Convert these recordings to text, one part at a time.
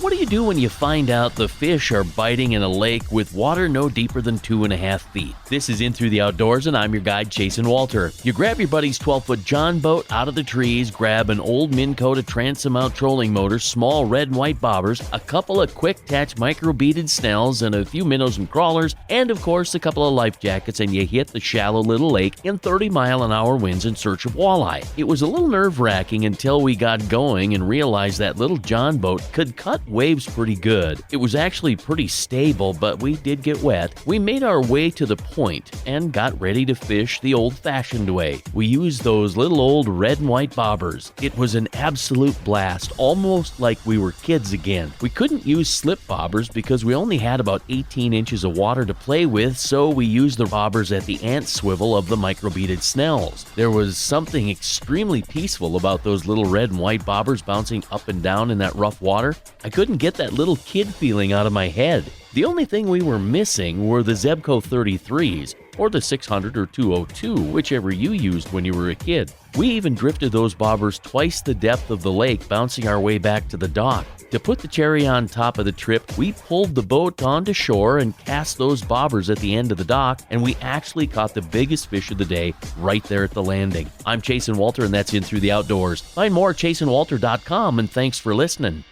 What do you do when you find out the fish are biting in a lake with water no deeper than 2.5 feet? This is In Through the Outdoors, and I'm your guide, Jason Walter. You grab your buddy's 12-foot John boat out of the trees, grab an old Minn Kota transom mount trolling motor, small red and white bobbers, a couple of quick-attach micro-beaded snells, and a few minnows and crawlers, and of course a couple of life jackets, and you hit the shallow little lake in 30-mile-an-hour winds in search of walleye. It was a little nerve-wracking until we got going and realized that little John boat could cut waves pretty good. It was actually pretty stable, but we did get wet. We made our way to the point and got ready to fish the old-fashioned way. We used those little old red and white bobbers. It was an absolute blast, almost like we were kids again. We couldn't use slip bobbers because we only had about 18 inches of water to play with, so we used the bobbers at the ant swivel of the micro-beaded snells. There was something extremely peaceful about those little red and white bobbers bouncing up and down in that rough water. I couldn't get that little kid feeling out of my head. The only thing we were missing were the Zebco 33s, or the 600 or 202, whichever you used when you were a kid. We even drifted those bobbers twice the depth of the lake, bouncing our way back to the dock. To put the cherry on top of the trip, we pulled the boat onto shore and cast those bobbers at the end of the dock, and we actually caught the biggest fish of the day right there at the landing. I'm Jason Walter, and that's In Through the Outdoors. Find more at ChasonWalter.com, and thanks for listening.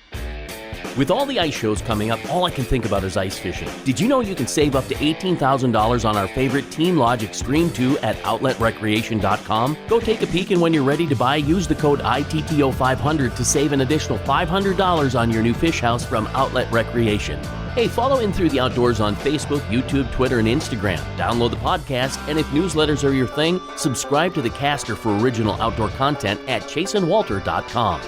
With all the ice shows coming up, all I can think about is ice fishing. Did you know you can save up to $18,000 on our favorite Team Lodge Extreme 2 at OutletRecreation.com? Go take a peek, and when you're ready to buy, use the code ITTO500 to save an additional $500 on your new fish house from Outlet Recreation. Hey, follow In Through the Outdoors on Facebook, YouTube, Twitter, and Instagram. Download the podcast, and if newsletters are your thing, subscribe to the Caster for original outdoor content at ChasonWalter.com.